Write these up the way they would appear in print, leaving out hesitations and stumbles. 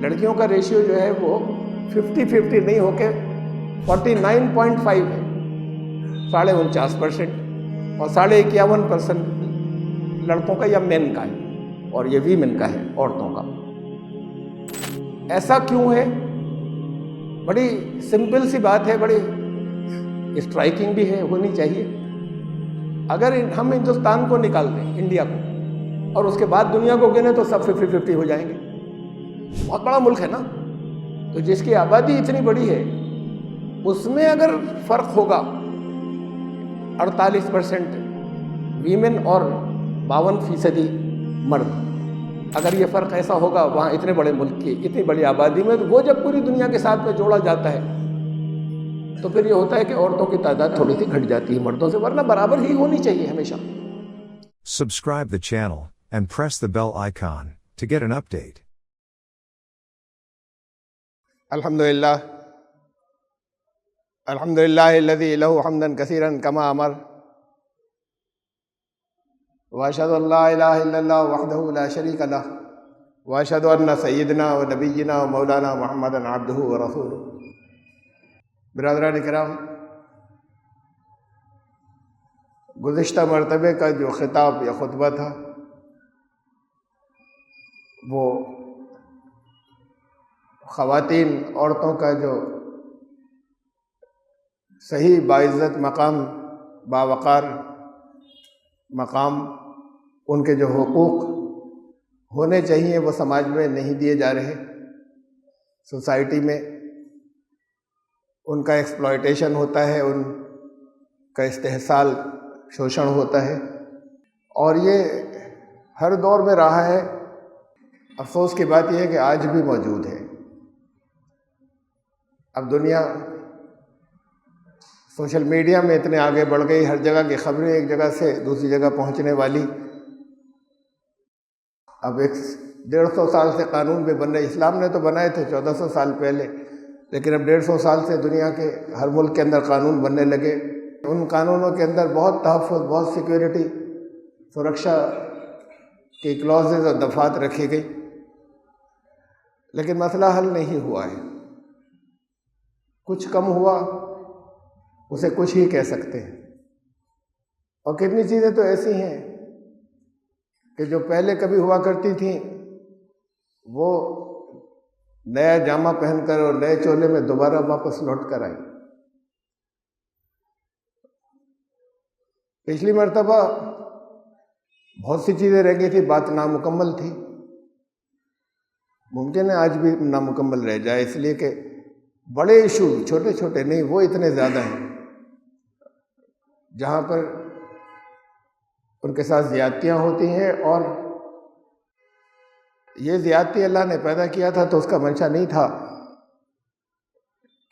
لڑکیوں کا ریشیو جو ہے وہ 50-50 نہیں ہو کے 49.5 ہے، 49.5%، اور 51% لڑکوں کا یا مین کا ہے، اور یہ ویمن کا ہے، عورتوں کا۔ ایسا کیوں ہے؟ بڑی سمپل سی بات ہے، بڑی اسٹرائکنگ بھی ہے، ہونی چاہیے۔ اگر ہم ہندوستان کو نکال دیں، انڈیا کو، اور اس کے بعد دنیا کو گنے تو سب 50-50 ہو جائیں گے۔ بہت بڑا ملک ہے نا، تو جس کی آبادی اتنی بڑی ہے اس میں اگر فرق ہوگا 48% ویمن اور 52% مرد، اگر یہ فرق ایسا ہوگا وہاں اتنے بڑے ملک کی اتنی بڑی آبادی میں، تو وہ جب پوری دنیا کے ساتھ میں جوڑا جاتا ہے تو پھر یہ ہوتا ہے کہ عورتوں کی تعداد تھوڑی سی گھٹ جاتی ہے مردوں سے، ورنہ برابر ہی ہونی چاہیے ہمیشہ۔ Subscribe the channel and press the bell icon to get an update. الحمدللہ الذی لہ حمدا کثیرا کما امر، واشہد ان لا الہ الا اللہ وحدہ لا شریک لہ، واشہد ان سیدنا و نبینا و مولانا محمدا عبدہ و رسولہ۔ برادران کرام، گزشتہ مرتبے کا جو خطاب یا خطبہ تھا وہ خواتین، عورتوں کا جو صحیح باعزت مقام، باوقار مقام، ان کے جو حقوق ہونے چاہیے وہ سماج میں نہیں دیے جا رہے، سوسائٹی میں ان کا ایکسپلائٹیشن ہوتا ہے، ان کا استحصال، شوشن ہوتا ہے، اور یہ ہر دور میں رہا ہے۔ افسوس کی بات یہ ہے کہ آج بھی موجود ہے۔ اب دنیا سوشل میڈیا میں اتنے آگے بڑھ گئی، ہر جگہ کی خبریں ایک جگہ سے دوسری جگہ پہنچنے والی۔ اب 150 سال سے قانون بھی بن رہے، اسلام نے تو بنائے تھے 1400 سال پہلے، لیکن اب 150 سال سے دنیا کے ہر ملک کے اندر قانون بننے لگے۔ ان قانونوں کے اندر بہت تحفظ، بہت سیکیورٹی، سرکشا کی کلوزز اور دفعات رکھی گئی، لیکن مسئلہ حل نہیں ہوا ہے۔ کچھ کم ہوا اسے کچھ ہی کہہ سکتے ہیں، اور کتنی چیزیں تو ایسی ہیں کہ جو پہلے کبھی ہوا کرتی تھیں وہ نیا جامہ پہن کر اور نئے چولے میں دوبارہ واپس لوٹ کر آئی۔ پچھلی مرتبہ بہت سی چیزیں رہ گئی تھی، بات نامکمل تھی، ممکن ہے آج بھی نامکمل رہ جائے، اس لیے کہ بڑے ایشو، چھوٹے چھوٹے نہیں، وہ اتنے زیادہ ہیں جہاں پر ان کے ساتھ زیادتیاں ہوتی ہیں، اور یہ زیادتی اللہ نے پیدا کیا تھا تو اس کا منشا نہیں تھا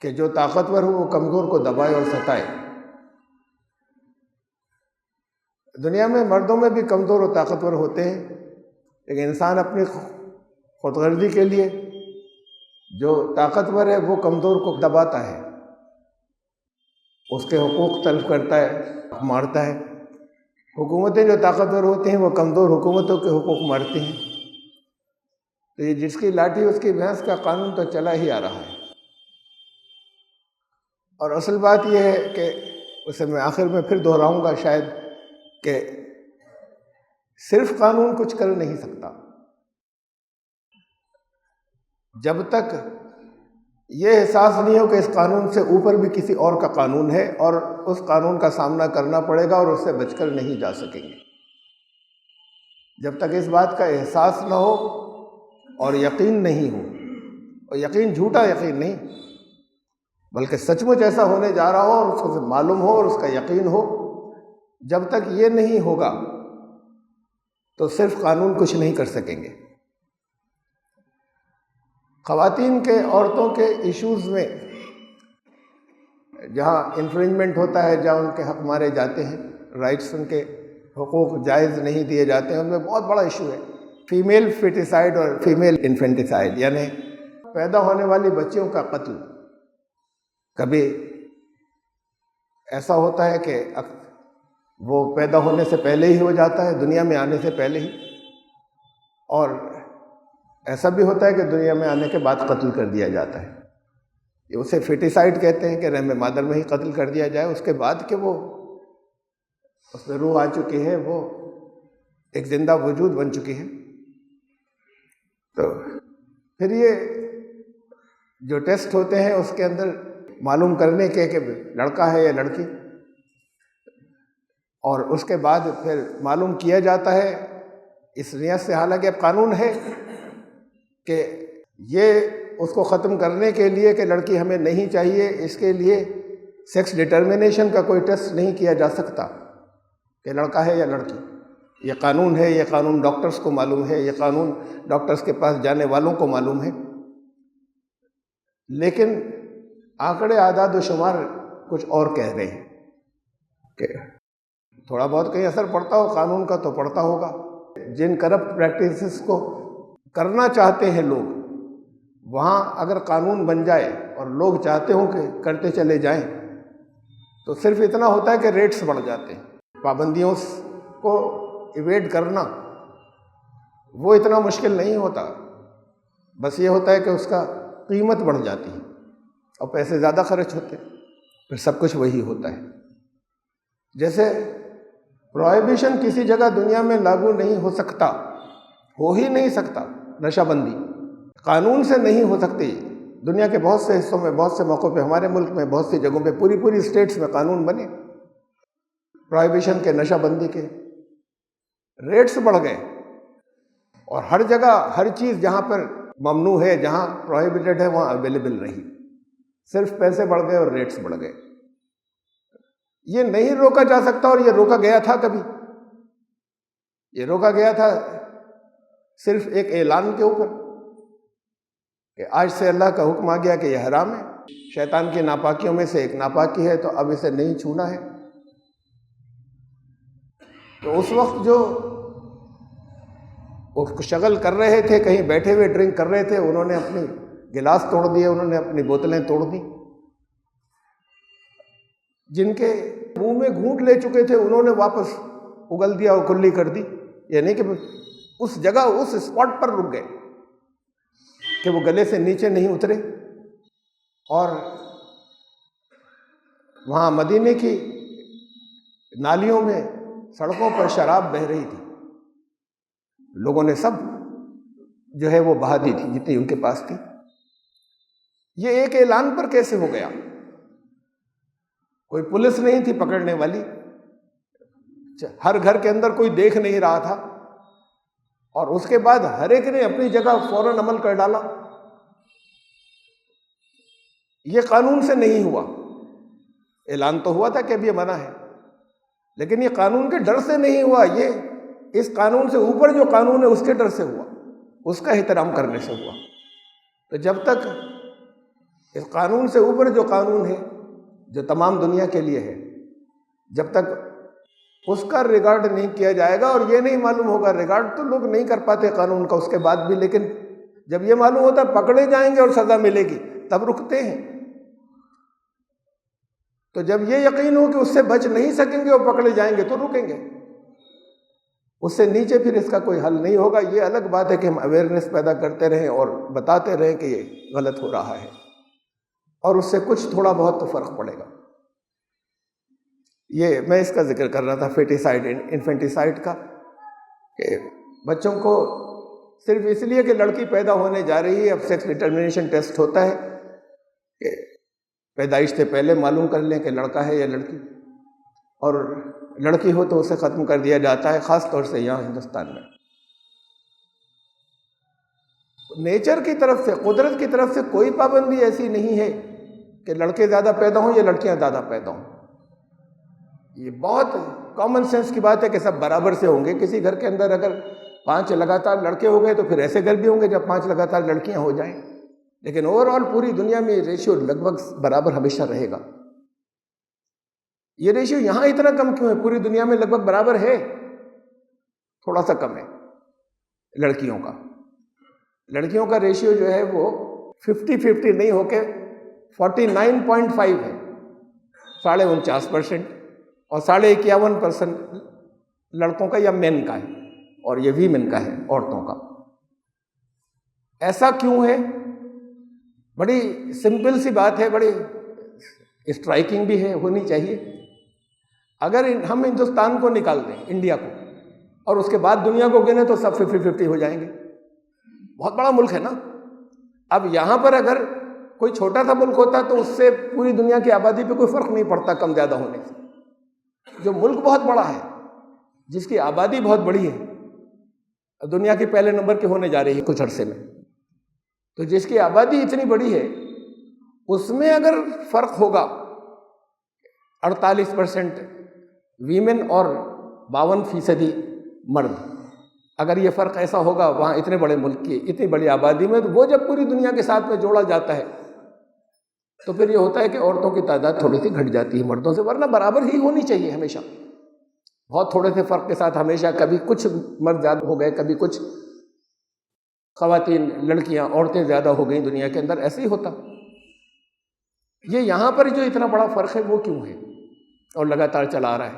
کہ جو طاقتور ہو وہ کمزور کو دبائے اور ستائے۔ دنیا میں مردوں میں بھی کمزور اور طاقتور ہوتے ہیں، لیکن انسان اپنی خود غرضی کے لیے جو طاقتور ہے وہ کمزور کو دباتا ہے، اس کے حقوق تلف کرتا ہے، مارتا ہے۔ حکومتیں جو طاقتور ہوتی ہیں وہ کمزور حکومتوں کے حقوق مارتی ہیں۔ تو یہ جس کی لاٹھی اس کی بھینس کا قانون تو چلا ہی آ رہا ہے، اور اصل بات یہ ہے کہ اسے میں آخر میں پھر دہراؤں گا شاید، کہ صرف قانون کچھ کر نہیں سکتا جب تک یہ احساس نہیں ہو کہ اس قانون سے اوپر بھی کسی اور کا قانون ہے، اور اس قانون کا سامنا کرنا پڑے گا اور اس سے بچ کر نہیں جا سکیں گے۔ جب تک اس بات کا احساس نہ ہو اور یقین نہیں ہو، اور یقین جھوٹا یقین نہیں بلکہ سچ مچ ایسا ہونے جا رہا ہو اور اس کو معلوم ہو اور اس کا یقین ہو، جب تک یہ نہیں ہوگا تو صرف قانون کچھ نہیں کر سکیں گے۔ خواتین کے، عورتوں کے ایشوز میں جہاں انفرنجمنٹ ہوتا ہے، جہاں ان کے حق مارے جاتے ہیں، رائٹس، ان کے حقوق جائز نہیں دیے جاتے ہیں، ان میں بہت بڑا ایشو ہے فیمیل فیٹیسائڈ اور فیمیل انفینٹیسائڈ، یعنی پیدا ہونے والی بچیوں کا قتل۔ کبھی ایسا ہوتا ہے کہ وہ پیدا ہونے سے پہلے ہی ہو جاتا ہے، دنیا میں آنے سے پہلے ہی، اور ایسا بھی ہوتا ہے کہ دنیا میں آنے کے بعد قتل کر دیا جاتا ہے، اسے فیٹیسائڈ کہتے ہیں کہ رحم مادر میں ہی قتل کر دیا جائے، اس کے بعد کہ وہ اس میں روح آ چکی ہے، وہ ایک زندہ وجود بن چکی ہے۔ تو پھر یہ جو ٹیسٹ ہوتے ہیں اس کے اندر معلوم کرنے کے کہ لڑکا ہے یا لڑکی، اور اس کے بعد پھر معلوم کیا جاتا ہے اس نیت سے، حالانکہ اب قانون ہے کہ یہ اس کو ختم کرنے کے لیے کہ لڑکی ہمیں نہیں چاہیے، اس کے لیے سیکس ڈٹرمنیشن کا کوئی ٹیسٹ نہیں کیا جا سکتا کہ لڑکا ہے یا لڑکی۔ یہ قانون ہے، یہ قانون ڈاکٹرز کو معلوم ہے، یہ قانون ڈاکٹرز کے پاس جانے والوں کو معلوم ہے، لیکن آنکڑے اعداد و شمار کچھ اور کہہ رہے ہیں کہ تھوڑا بہت کہیں اثر پڑتا ہو قانون کا تو پڑتا ہوگا۔ جن کرپٹ پریکٹسز کو کرنا چاہتے ہیں لوگ، وہاں اگر قانون بن جائے اور لوگ چاہتے ہوں کہ کرتے چلے جائیں تو صرف اتنا ہوتا ہے کہ ریٹس بڑھ جاتے ہیں۔ پابندیوں کو ایویڈ کرنا وہ اتنا مشکل نہیں ہوتا، بس یہ ہوتا ہے کہ اس کا قیمت بڑھ جاتی ہے اور پیسے زیادہ خرچ ہوتے ہیں، پھر سب کچھ وہی ہوتا ہے۔ جیسے پروہیبیشن کسی جگہ دنیا میں لاگو نہیں ہو سکتا، ہو ہی نہیں سکتا، نشہ بندی قانون سے نہیں ہو سکتی۔ دنیا کے بہت سے حصوں میں، بہت سے موقعوں پہ، ہمارے ملک میں بہت سی جگہوں پہ پوری اسٹیٹس میں قانون بنے پروہیبیشن کے، نشہ بندی کے، ریٹس بڑھ گئے، اور ہر جگہ ہر چیز جہاں پر ممنوع ہے، جہاں پروہیبٹڈ ہے، وہاں اویلیبل رہی، صرف پیسے بڑھ گئے اور ریٹس بڑھ گئے۔ یہ نہیں روکا جا سکتا، اور یہ روکا گیا تھا کبھی، یہ روکا گیا تھا صرف ایک اعلان کے اوپر کہ آج سے اللہ کا حکم آ گیا کہ یہ حرام ہے، شیطان کی ناپاکیوں میں سے ایک ناپاکی ہے، تو اب اسے نہیں چھونا ہے۔ تو اس وقت جو وہ شغل کر رہے تھے، کہیں بیٹھے ہوئے ڈرنک کر رہے تھے، انہوں نے اپنی گلاس توڑ دیے، انہوں نے اپنی بوتلیں توڑ دی۔ جن کے منہ میں گھونٹ لے چکے تھے انہوں نے واپس اگل دیا اور کلی کر دی، یعنی کہ اس جگہ، اس اسپاٹ پر رک گئے کہ وہ گلے سے نیچے نہیں اترے۔ اور وہاں مدینے کی نالیوں میں، سڑکوں پر شراب بہہ رہی تھی، لوگوں نے سب جو ہے وہ بہا دی تھی جتنی ان کے پاس تھی۔ یہ ایک اعلان پر کیسے ہو گیا؟ کوئی پولیس نہیں تھی پکڑنے والی، ہر گھر کے اندر کوئی دیکھ نہیں رہا تھا، اور اس کے بعد ہر ایک نے اپنی جگہ فوراً عمل کر ڈالا۔ یہ قانون سے نہیں ہوا، اعلان تو ہوا تھا کہ اب یہ منع ہے، لیکن یہ قانون کے ڈر سے نہیں ہوا، یہ اس قانون سے اوپر جو قانون ہے اس کے ڈر سے ہوا، اس کا احترام کرنے سے ہوا۔ تو جب تک اس قانون سے اوپر جو قانون ہے، جو تمام دنیا کے لیے ہے، جب تک اس کا ریگارڈ نہیں کیا جائے گا، اور یہ نہیں معلوم ہوگا، ریگارڈ تو لوگ نہیں کر پاتے قانون کا اس کے بعد بھی، لیکن جب یہ معلوم ہوتا ہے پکڑے جائیں گے اور سزا ملے گی، تب رکتے ہیں۔ تو جب یہ یقین ہو کہ اس سے بچ نہیں سکیں گے اور پکڑے جائیں گے تو رکیں گے، اس سے نیچے پھر اس کا کوئی حل نہیں ہوگا۔ یہ الگ بات ہے کہ ہم اویئرنیس پیدا کرتے رہیں اور بتاتے رہیں کہ یہ غلط ہو رہا ہے، اور اس سے کچھ تھوڑا بہت تو فرق پڑے گا۔ یہ میں اس کا ذکر کر رہا تھا فیٹیسائڈ، انفینٹیسائڈ کا، کہ بچوں کو صرف اس لیے کہ لڑکی پیدا ہونے جا رہی ہے، اب سیکس ڈٹرمنیشن ٹیسٹ ہوتا ہے کہ پیدائش سے پہلے معلوم کر لیں کہ لڑکا ہے یا لڑکی، اور لڑکی ہو تو اسے ختم کر دیا جاتا ہے، خاص طور سے یہاں ہندوستان میں۔ نیچر کی طرف سے، قدرت کی طرف سے کوئی پابندی ایسی نہیں ہے کہ لڑکے زیادہ پیدا ہوں یا لڑکیاں زیادہ پیدا ہوں۔ یہ بہت کامن سینس کی بات ہے کہ سب برابر سے ہوں گے۔ کسی گھر کے اندر اگر 5 لگاتار لڑکے ہو گئے تو پھر ایسے گھر بھی ہوں گے جب 5 لگاتار لڑکیاں ہو جائیں، لیکن اوور آل پوری دنیا میں یہ ریشیو لگ بھگ برابر ہمیشہ رہے گا۔ یہ ریشیو یہاں اتنا کم کیوں ہے؟ پوری دنیا میں لگ بھگ برابر ہے، تھوڑا سا کم ہے لڑکیوں کا۔ لڑکیوں کا ریشیو جو ہے وہ 50-50 نہیں ہو کے 49.5 ہے، 49.5%، اور 51% لڑکوں کا یا مین کا ہے، اور یہ ویمن کا ہے، عورتوں کا۔ ایسا کیوں ہے؟ بڑی سمپل سی بات ہے، بڑی اسٹرائکنگ بھی ہے، ہونی چاہیے۔ اگر ہم ہندوستان کو نکال دیں، انڈیا کو، اور اس کے بعد دنیا کو گنے تو سب 50-50 ہو جائیں گے۔ بہت بڑا ملک ہے نا۔ اب یہاں پر اگر کوئی چھوٹا سا ملک ہوتا تو اس سے پوری دنیا کی آبادی پہ کوئی فرق نہیں پڑتا کم زیادہ ہونے سے۔ جو ملک بہت بڑا ہے، جس کی آبادی بہت بڑی ہے، دنیا کے پہلے نمبر کی ہونے جا رہی ہے کچھ عرصے میں، تو جس کی آبادی اتنی بڑی ہے، اس میں اگر فرق ہوگا 48% ویمن اور 52% مرد، اگر یہ فرق ایسا ہوگا وہاں اتنے بڑے ملک کی اتنی بڑی آبادی میں، تو وہ جب پوری دنیا کے ساتھ میں جوڑا جاتا ہے تو پھر یہ ہوتا ہے کہ عورتوں کی تعداد تھوڑی سی گھٹ جاتی ہے مردوں سے، ورنہ برابر ہی ہونی چاہیے ہمیشہ۔ بہت تھوڑے سے فرق کے ساتھ ہمیشہ کبھی کچھ مرد زیادہ ہو گئے، کبھی کچھ خواتین، لڑکیاں، عورتیں زیادہ ہو گئیں دنیا کے اندر، ایسے ہی ہوتا۔ یہ یہاں پر جو اتنا بڑا فرق ہے وہ کیوں ہے اور لگاتار چلا آ رہا ہے؟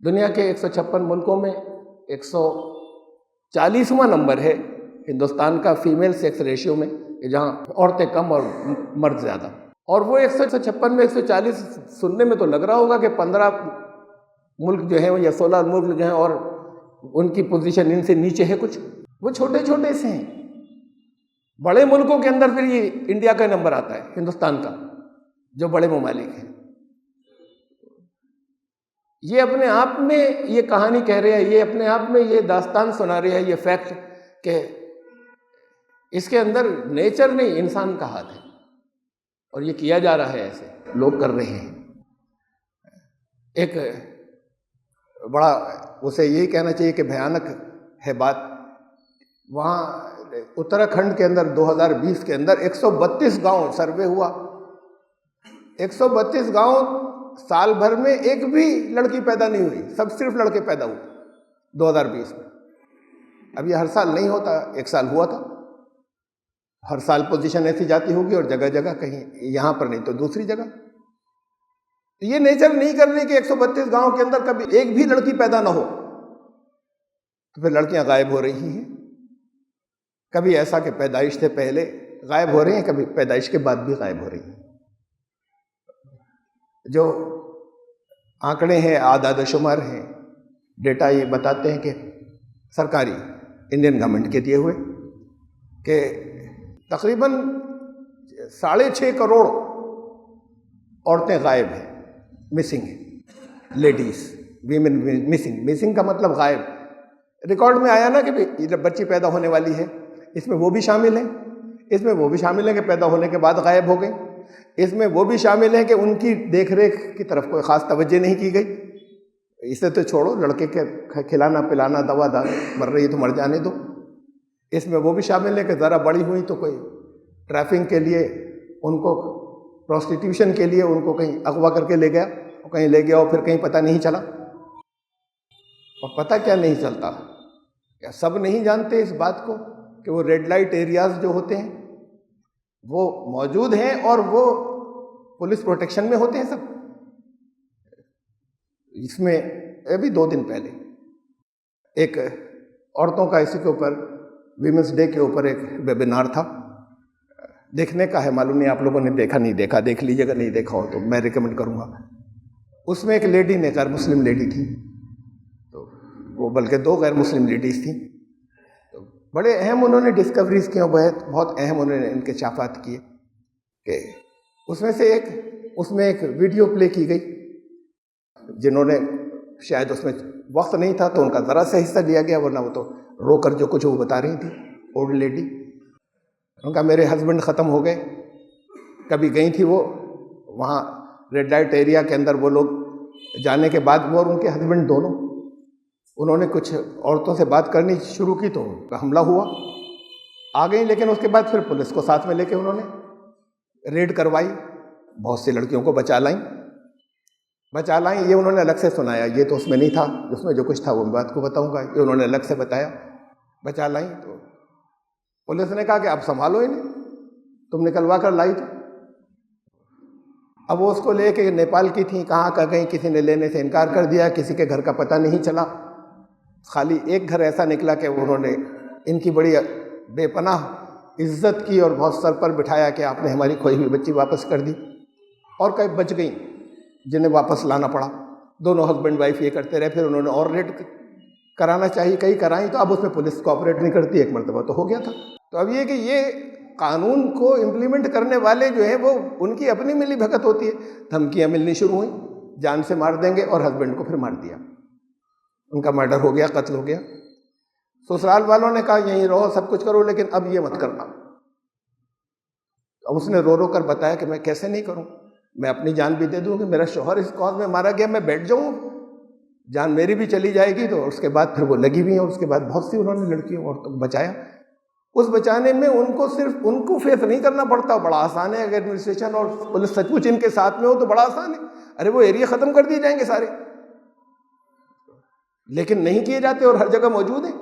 دنیا کے 156 ملکوں میں 140واں نمبر ہے ہندوستان کا فیمیل سیکس ریشیو میں، جہاں عورتیں کم اور مرد زیادہ، اور وہ 156 میں 140 سننے میں تو لگ رہا ہوگا کہ 15 ملک جو ہیں یا 16 ملک جو ہیں اور ان کی پوزیشن ان سے نیچے ہے کچھ، وہ چھوٹے چھوٹے سے ہیں۔ بڑے ملکوں کے اندر پھر یہ انڈیا کا نمبر آتا ہے، ہندوستان کا، جو بڑے ممالک ہیں۔ یہ اپنے آپ میں یہ کہانی کہہ رہے ہیں، یہ اپنے آپ میں یہ داستان سنا رہے ہیں، یہ فیکٹ کہ اس کے اندر نیچر نہیں، انسان کا ہاتھ ہے، اور یہ کیا جا رہا ہے، ایسے لوگ کر رہے ہیں۔ ایک بڑا اسے یہی کہنا چاہیے کہ بھیانک ہے بات، وہاں اتراکھنڈ کے اندر 2020 کے اندر 132 گاؤں سروے ہوا، 132 گاؤں، سال بھر میں ایک بھی لڑکی پیدا نہیں ہوئی، سب صرف لڑکے پیدا ہوئے 2020 میں۔ اب یہ ہر سال نہیں ہوتا، ایک سال ہوا تھا۔ ہر سال پوزیشن ایسی جاتی ہوگی اور جگہ جگہ، کہیں یہاں پر نہیں تو دوسری جگہ۔ یہ نیچر نہیں کر رہی کہ 132 گاؤں کے اندر کبھی ایک بھی لڑکی پیدا نہ ہو، تو پھر لڑکیاں غائب ہو رہی ہیں۔ کبھی ایسا کہ پیدائش سے پہلے غائب ہو رہی ہیں، کبھی پیدائش کے بعد بھی غائب ہو رہی ہیں۔ جو آنکڑے ہیں، اعداد و شمار ہیں، ڈیٹا یہ بتاتے ہیں کہ سرکاری انڈین گورنمنٹ کے دیے ہوئے کہ تقریباً 6.5 کروڑ عورتیں غائب ہیں، مسنگ ہیں، لیڈیز، ویمن مسنگ کا مطلب غائب۔ ریکارڈ میں آیا نا کہ جب بچی پیدا ہونے والی ہے، اس میں وہ بھی شامل ہیں، اس میں وہ بھی شامل ہیں کہ پیدا ہونے کے بعد غائب ہو گئی، اس میں وہ بھی شامل ہیں کہ ان کی دیکھ ریکھ کی طرف کوئی خاص توجہ نہیں کی گئی۔ اسے تو چھوڑو، لڑکے کے کھلانا پلانا، دوا دار، مر رہی ہے تو مر جانے دو۔ اس میں وہ بھی شامل ہے کہ ذرا بڑی ہوئی تو کوئی ٹریفنگ کے لیے ان کو، پروسٹیٹیوشن کے لیے ان کو کہیں اغوا کر کے لے گیا، اور کہیں لے گیا اور پھر کہیں پتہ نہیں چلا۔ اور پتہ کیا نہیں چلتا، کیا سب نہیں جانتے اس بات کو کہ وہ ریڈ لائٹ ایریاز جو ہوتے ہیں وہ موجود ہیں اور وہ پولیس پروٹیکشن میں ہوتے ہیں سب۔ اس میں ابھی 2 دن پہلے ایک عورتوں کا اسی کے اوپر، ویمنس ڈے کے اوپر ایک ویبینار تھا، دیکھنے کا ہے، معلوم نہیں آپ لوگوں نے دیکھا نہیں دیکھا، دیکھ لیجیے، اگر نہیں دیکھا ہو تو میں ریکمنڈ کروں گا۔ اس میں ایک لیڈی نے، غیر مسلم لیڈی تھی، تو وہ بلکہ 2 غیر مسلم لیڈیز تھیں، تو بڑے اہم انہوں نے ڈسکوریز کی، بہت اہم انہوں نے انکشافات کیے کہ اس میں سے ایک ویڈیو پلے کی گئی، جنہوں نے شاید اس میں وقت نہیں تھا تو ان کا ذرا سا حصہ دیا گیا، ورنہ وہ تو رو کر جو کچھ وہ بتا رہی تھی اولڈ لیڈی۔ ان کا میرے ہسبینڈ ختم ہو گئے، کبھی گئی تھی وہ وہاں ریڈ لائٹ ایریا کے اندر، وہ لوگ جانے کے بعد وہ اور ان کے ہسبینڈ دونوں، انہوں نے کچھ عورتوں سے بات کرنی شروع کی تو حملہ ہوا، آ گئیں، لیکن اس کے بعد پھر پولیس کو ساتھ میں لے کے انہوں نے ریڈ کروائی، بہت سی لڑکیوں کو بچا لائیں۔ یہ انہوں نے الگ سے سنایا، یہ تو اس میں نہیں تھا، اس میں جو کچھ تھا وہ میں بات کو بتاؤں گا، یہ انہوں نے الگ سے بتایا، بچا لائیں۔ تو پولیس نے کہا کہ آپ سنبھالو انہیں، تم نکلوا کر لائی تو۔ اب وہ اس کو لے کے نیپال کی تھیں، کہاں کا گئیں، کسی نے لینے سے انکار کر دیا، کسی کے گھر کا پتہ نہیں چلا، خالی ایک گھر ایسا نکلا کہ انہوں نے ان کی بڑی بے پناہ عزت کی اور بہت سر پر بٹھایا کہ آپ نے ہماری کھوئی ہوئی بچی واپس کر دی، اور کئی بچ گئیں جنہیں واپس لانا پڑا۔ دونوں ہسبینڈ وائف یہ کرتے رہے، پھر انہوں نے اور ریڈ کرانا چاہیے، کئی کرائیں تو اب اس میں پولیس کوآپریٹ نہیں کرتی، ایک مرتبہ تو ہو گیا تھا۔ تو اب یہ کہ یہ قانون کو امپلیمنٹ کرنے والے جو ہیں وہ ان کی اپنی ملی بھگت ہوتی ہے، دھمکیاں ملنی شروع ہوئیں، جان سے مار دیں گے، اور ہسبینڈ کو پھر مار دیا، ان کا مرڈر ہو گیا، قتل ہو گیا۔ سسرال والوں نے کہا یہیں رہو، سب کچھ کرو، لیکن اب یہ مت کرنا۔ اب اس نے رو رو کر بتایا کہ میں کیسے نہیں کروں، میں اپنی جان بھی دے دوں گی، میرا شوہر اس کاز میں مارا گیا، میں بیٹھ جاؤں، جان میری بھی چلی جائے گی۔ تو اس کے بعد پھر وہ لگی ہوئی ہیں، اس کے بعد بہت سی انہوں نے لڑکیوں عورتوں کو بچایا۔ اس بچانے میں ان کو صرف ان کو فیس نہیں کرنا پڑتا، بڑا آسان ہے، اگر ایڈمنسٹریشن اور پولیس سچ مچ ان کے ساتھ میں ہو تو بڑا آسان ہے، ارے وہ ایریا ختم کر دیے جائیں گے سارے، لیکن نہیں کیے جاتے اور ہر جگہ موجود ہیں۔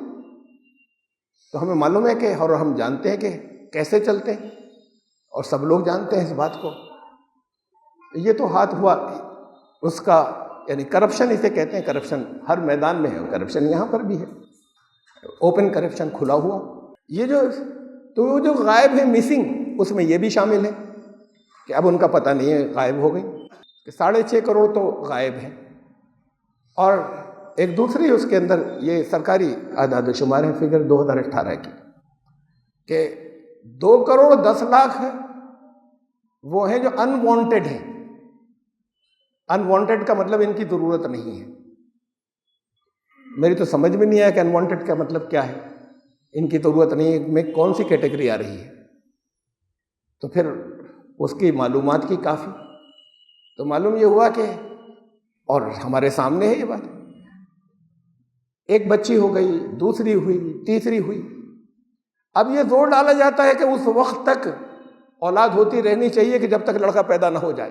تو ہمیں معلوم ہے کہ، اور ہم جانتے ہیں کہ کیسے چلتے ہیں، اور سب لوگ جانتے ہیں اس بات کو۔ یہ تو ہاتھ ہوا اس کا، یعنی کرپشن اسے کہتے ہیں، کرپشن ہر میدان میں ہے، کرپشن یہاں پر بھی ہے، اوپن کرپشن کھلا ہوا۔ یہ جو غائب ہے، مسنگ، اس میں یہ بھی شامل ہے کہ اب ان کا پتہ نہیں ہے، غائب ہو گئی، کہ 6.5 کروڑ تو غائب ہیں۔ اور ایک دوسری اس کے اندر یہ سرکاری اعداد و شمار ہیں، فگر 2018 کی، کہ 2 کروڑ 10 لاکھ وہ ہیں جو ان وانٹیڈ ہیں۔ ان وانٹیڈ کا مطلب ان کی ضرورت نہیں ہے۔ میری تو سمجھ میں نہیں آیا کہ ان وانٹیڈ کا مطلب کیا ہے، ان کی ضرورت نہیں ہے میں کون سی کیٹیگری آ رہی ہے؟ تو پھر اس کی معلومات کی کافی، تو معلوم یہ ہوا کہ، اور ہمارے سامنے ہے یہ بات، ایک بچی ہو گئی، دوسری ہوئی، تیسری ہوئی۔ اب یہ زور ڈالا جاتا ہے کہ اس وقت تک اولاد ہوتی رہنی چاہیے کہ جب تک لڑکا پیدا نہ ہو جائے۔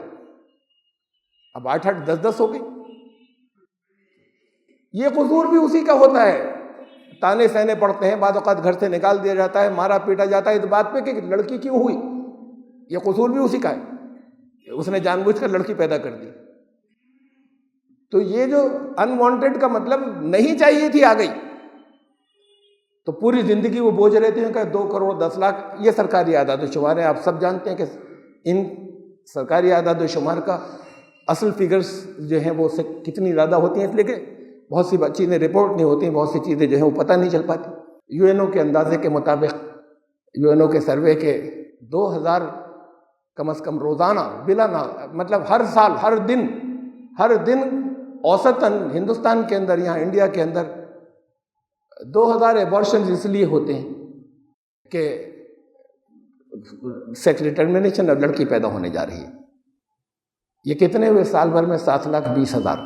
اب 8-8 10-10 ہو گئی۔ یہ قصور بھی اسی کا ہوتا ہے، تانے سہنے پڑتے ہیں، بعض اوقات گھر سے نکال دیا جاتا ہے، مارا پیٹا جاتا ہے اس بات پہ کہ لڑکی کیوں ہوئی۔ یہ قصور بھی اسی کا ہے، اس نے جان بوجھ کر لڑکی پیدا کر دی۔ تو یہ جو ان وانٹیڈ کا مطلب نہیں چاہیے تھی آ گئی، تو پوری زندگی وہ بوجھ رہتے ہیں کہ 2 کروڑ 10 لاکھ، یہ سرکاری اعداد و شمار ہیں۔ آپ سب جانتے ہیں کہ ان سرکاری اعداد و شمار کا اصل فگرز جو ہیں وہ اس سے کتنی زیادہ ہوتی ہیں، اس لیے کہ بہت سی چیزیں رپورٹ نہیں ہوتی، بہت سی چیزیں جو ہیں وہ پتہ نہیں چل پاتی۔ یو این او کے اندازے کے مطابق، یو این او کے سروے کے 2000 کم از کم روزانہ بلا مطلب ہر سال ہر دن اوسطاً ہندوستان کے اندر، یہاں انڈیا کے اندر 2000 ایبارشنز اس لیے ہوتے ہیں کہ سیکس ڈٹرمنیشن، اب لڑکی پیدا ہونے جا رہی ہے۔ یہ کتنے ہوئے سال بھر میں؟ 7,20,000،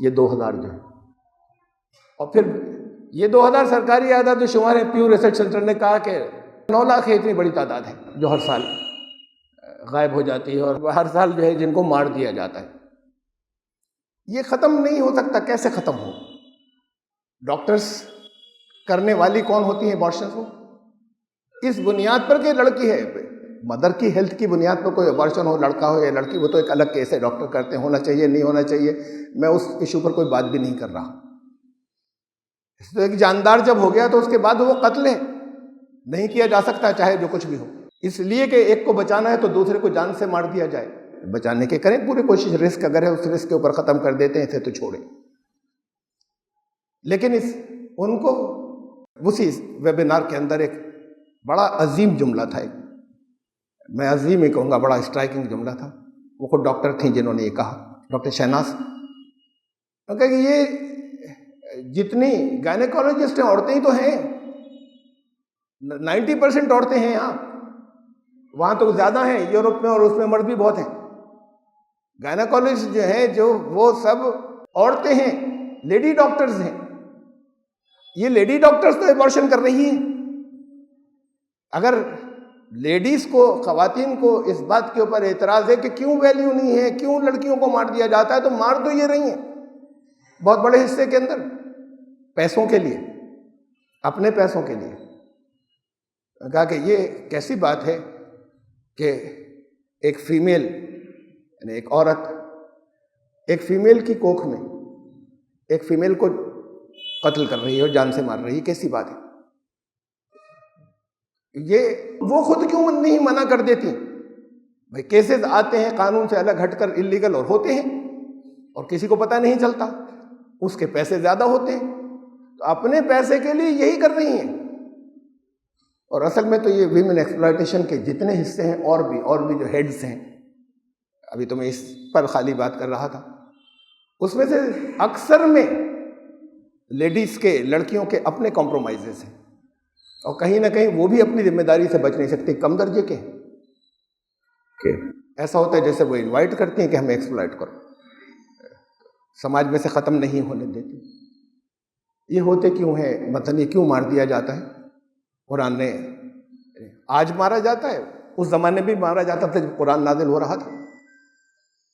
یہ 2000 جو ہے۔ اور پھر یہ 2000 سرکاری اعداد و شمار ہے، پیو ریسرچ سینٹر نے کہا کہ 9 لاکھ ہے، اتنی بڑی تعداد ہے جو ہر سال غائب ہو جاتی ہے، اور ہر سال جو ہے جن کو مار دیا جاتا ہے۔ یہ ختم نہیں ہو سکتا، کیسے ختم ہو؟ ڈاکٹرز کرنے والی کون ہوتی ہیں ایبارشن کو؟ اس بنیاد پر کہ لڑکی ہے، مدر کی ہیلتھ کی بنیاد پر کوئی ایبارشن ہو، لڑکا ہو یا لڑکی، وہ تو ایک الگ کیس ہے، ڈاکٹر کرتے ہیں، ہونا چاہیے نہیں ہونا چاہیے، میں اس ایشو پر کوئی بات بھی نہیں کر رہا۔ اس تو ایک جاندار جب ہو گیا تو اس کے بعد وہ قتل ہے، نہیں کیا جا سکتا چاہے جو کچھ بھی ہو، اس لیے کہ ایک کو بچانا ہے تو دوسرے کو جان سے مار دیا جائے۔ بچانے کے کریں پوری کوشش، رسک اگر ہے اس رسک کے اوپر ختم کر دیتے ہیں، اسے تو چھوڑیں۔ لیکن ان کو اسی ویبینار کے اندر ایک بڑا عظیم جملہ تھا، میں عظیم ہی کہوں گا، بڑا اسٹرائکنگ جملہ تھا۔ وہ خود ڈاکٹر تھیں جنہوں نے یہ کہا، ڈاکٹر شہناز، کہ یہ جتنی گائنیکولوجسٹ ہیں عورتیں ہی تو ہیں، 90% عورتیں ہیں یہاں، وہاں تو زیادہ ہیں یورپ میں، اور اس میں مرد بھی بہت ہیں۔ گائنیکولوجسٹ جو ہیں جو وہ سب عورتیں ہیں، لیڈی ڈاکٹرز ہیں۔ یہ لیڈی ڈاکٹرز تو ایبارشن کر رہی ہیں۔ اگر لیڈیز کو، خواتین کو اس بات کے اوپر اعتراض ہے کہ کیوں ویلیو نہیں ہے، کیوں لڑکیوں کو مار دیا جاتا ہے، تو مار تو یہ رہی ہیں بہت بڑے حصے کے اندر پیسوں کے لیے، اپنے پیسوں کے لیے۔ کہا کہ یہ کیسی بات ہے کہ ایک فیمیل، یعنی ایک عورت ایک فیمیل کی کوکھ میں ایک فیمیل کو قتل کر رہی ہے اور جان سے مار رہی ہے، کیسی بات ہے؟ یہ وہ خود کیوں نہیں منع کر دیتی؟ بھائی کیسز آتے ہیں قانون سے الگ ہٹ کر اللیگل اور ہوتے ہیں، اور کسی کو پتہ نہیں چلتا، اس کے پیسے زیادہ ہوتے ہیں، تو اپنے پیسے کے لیے یہی کر رہی ہیں۔ اور اصل میں تو یہ ویمن ایکسپلائٹیشن کے جتنے حصے ہیں اور بھی جو ہیڈز ہیں، ابھی تو میں اس پر خالی بات کر رہا تھا، اس میں سے اکثر میں لیڈیز کے، لڑکیوں کے اپنے کمپرومائزز ہیں، اور کہیں نہ کہیں وہ بھی اپنی ذمہ داری سے بچ نہیں سکتی، کم درجے کے ہیں، کہ ایسا ہوتا ہے جیسے وہ انوائٹ کرتی ہیں کہ ہمیں ایکسپلائٹ کرو، سماج میں سے ختم نہیں ہونے دیتی۔ یہ ہوتے کیوں ہیں؟ مثلا یہ کیوں مار دیا جاتا ہے؟ قرآن نے آج مارا جاتا ہے، اس زمانے بھی مارا جاتا تھا جب قرآن نازل ہو رہا تھا۔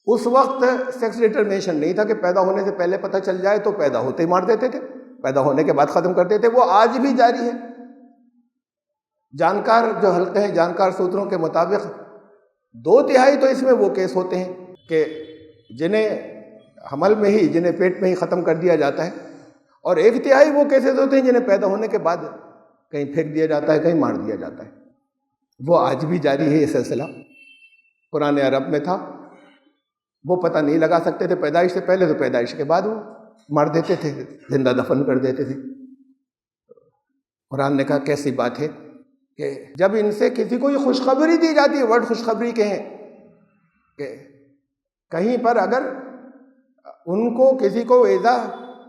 اس وقت سیکس ڈٹرمنیشن نہیں تھا کہ پیدا ہونے سے پہلے پتہ چل جائے تو پیدا ہوتے ہی مار دیتے تھے، پیدا ہونے کے بعد ختم کر دیتے، وہ آج بھی جاری ہے۔ جانکار جو حلقے ہیں، جانکار سوتروں کے مطابق 2/3 تو اس میں وہ کیس ہوتے ہیں کہ جنہیں حمل میں ہی، جنہیں پیٹ میں ہی ختم کر دیا جاتا ہے، اور 1/3 وہ کیسز ہوتے ہیں جنہیں پیدا ہونے کے بعد کہیں پھینک دیا جاتا ہے، کہیں مار دیا جاتا ہے۔ وہ آج بھی جاری ہے یہ سلسلہ، قرآن عرب میں تھا، وہ پتہ نہیں لگا سکتے تھے پیدائش سے پہلے، تو پیدائش کے بعد وہ مار دیتے تھے، زندہ دفن کر دیتے تھے۔ قرآن نے کہا کیسی بات ہے کہ جب ان سے کسی کو یہ خوشخبری دی جاتی ہے، ورڈ خوشخبری کے ہیں، کہ کہیں پر اگر ان کو کسی کو ایذا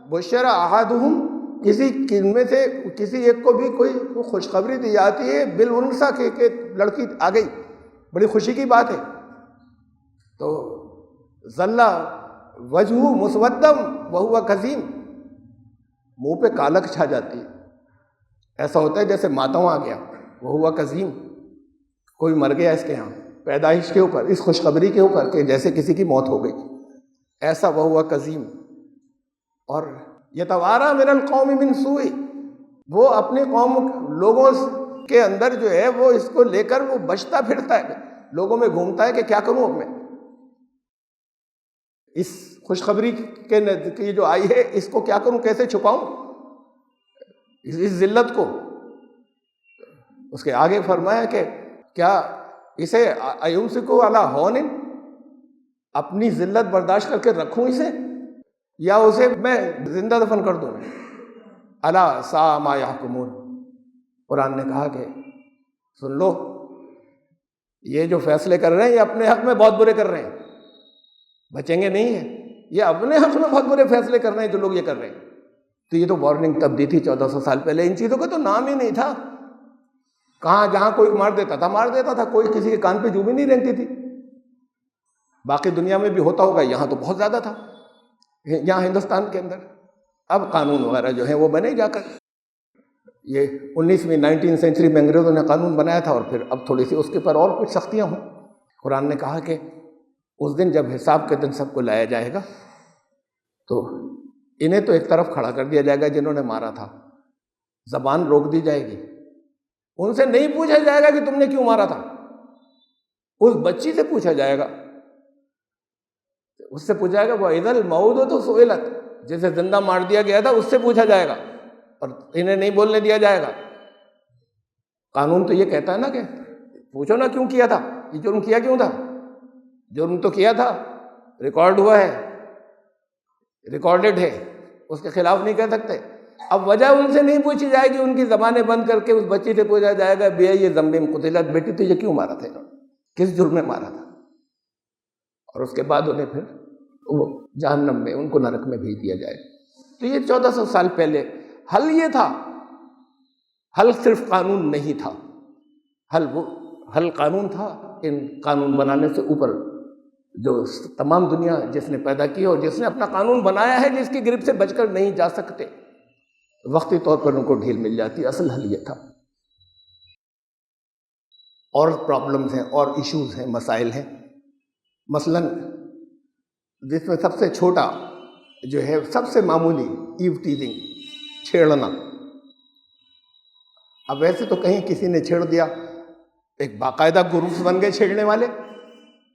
بشر احدہم، کسی ان میں سے کسی ایک کو بھی کوئی خوشخبری دی جاتی ہے بالانثیٰ کہ لڑکی آ گئی، بڑی خوشی کی بات ہے، تو ظل وجہ مسودم وہو کظیم، منہ پہ کالک چھا جاتی ہے، ایسا ہوتا ہے جیسے ماتم آ گیا، وہو کظیم، کوئی مر گیا اس کے یہاں پیدائش کے اوپر، اس خوشخبری کے اوپر کہ جیسے کسی کی موت ہو گئی، ایسا وہو کظیم۔ اور یتوارا من القوم من سوء، وہ اپنی قوم لوگوں کے اندر جو ہے وہ اس کو لے کر وہ بچتا پھرتا ہے، لوگوں میں گھومتا ہے کہ کیا کروں اب میں، اس خوشخبری کی جو آئی ہے اس کو کیا کروں، کیسے چھپاؤں اس ذلت کو۔ اس کے آگے فرمایا کہ کیا اسے ایمسکو علی ہون، اپنی ذلت برداشت کر کے رکھوں اسے، یا اسے میں زندہ دفن کر دوں؟ الا ساء ما یحکمون، قرآن نے کہا کہ سن لو، یہ جو فیصلے کر رہے ہیں یہ اپنے حق میں بہت برے کر رہے ہیں، بچیں گے نہیں ہیں، یہ اپنے حق میں بہت برے فیصلے کر رہے ہیں جو لوگ یہ کر رہے ہیں۔ تو یہ تو وارننگ تب دی تھی 1400 سال پہلے، ان چیزوں کا تو نام ہی نہیں تھا، کہاں جہاں کوئی مار دیتا تھا، کوئی کسی کے کان پہ جو بھی نہیں رہتی تھی۔ باقی دنیا میں بھی ہوتا ہوگا، یہاں تو بہت زیادہ تھا، یہاں ہندوستان کے اندر اب قانون وغیرہ جو ہیں وہ بنے جا کر، یہ 19ویں سینچری میں انگریزوں نے قانون بنایا تھا، اور پھر اب تھوڑی سی اس کے پر اور کچھ سختیاں ہوں۔ قرآن نے کہا کہ اس دن جب حساب کے دن سب کو لایا جائے گا تو انہیں تو ایک طرف کھڑا کر دیا جائے گا جنہوں نے مارا تھا، زبان روک دی جائے گی، ان سے نہیں پوچھا جائے گا کہ تم نے کیوں مارا تھا، اس بچی سے پوچھا جائے گا، اس سے پوچھا جائے گا، وَإِذَا الْمَوْءُودَةُ سُئِلَتْ، جسے زندہ مار دیا گیا تھا اس سے پوچھا جائے گا، اور انہیں نہیں بولنے دیا جائے گا۔ قانون تو یہ کہتا ہے نا کہ پوچھو نا کیوں کیا تھا، یہ جرم کیا کیوں تھا، جرم تو کیا تھا، ریکارڈ ہوا ہے، ریکارڈڈ ہے، اس کے خلاف نہیں کہہ سکتے۔ اب وجہ ان سے نہیں پوچھی جائے گی، ان کی زبانیں بند کر کے اس بچی سے پوچھا جائے گا، بِأَيِّ ذَنبٍ قُتِلَتْ، بیٹی تجھے کیوں مارا تھا، کس جرم میں مارا تھا، اور اس کے بعد انہیں پھر وہ جہنم میں، ان کو نرک میں بھیج دیا جائے۔ تو یہ 1400 سال پہلے حل یہ تھا، حل صرف قانون نہیں تھا، حل قانون تھا، ان قانون بنانے سے اوپر جو تمام دنیا جس نے پیدا کی اور جس نے اپنا قانون بنایا ہے، جس کی گرفت سے بچ کر نہیں جا سکتے، وقتی طور پر ان کو ڈھیل مل جاتی، اصل حل یہ تھا۔ اور پرابلمز ہیں، اور ایشوز ہیں، مسائل ہیں، مثلاً جس میں سب سے چھوٹا جو ہے، سب سے معمولی، ایو ٹیزنگ، چھیڑنا۔ اب ویسے تو کہیں کسی نے چھیڑ دیا، ایک باقاعدہ گروپس بن گئے چھیڑنے والے،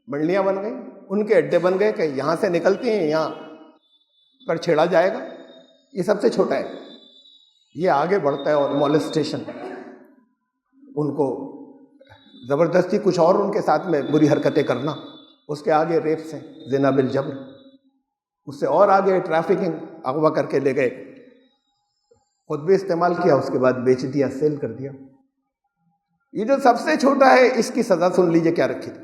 منڈلیاں بن گئی، ان کے اڈے بن گئے کہ یہاں سے نکلتی ہیں یہاں پر چھیڑا جائے گا، یہ سب سے چھوٹا ہے۔ یہ آگے بڑھتا ہے، اور مولسٹیشن، ان کو زبردستی کچھ اور ان کے ساتھ میں بری حرکتیں کرنا، اس کے آگے ریپس ہیں، زنا بالجبر، اس سے اور آگے ٹریفکنگ، اغوا کر کے لے گئے، خود بھی استعمال کیا، اس کے بعد بیچ دیا، سیل کر دیا۔ یہ جو سب سے چھوٹا ہے اس کی سزا سن لیجئے کیا رکھی تھی۔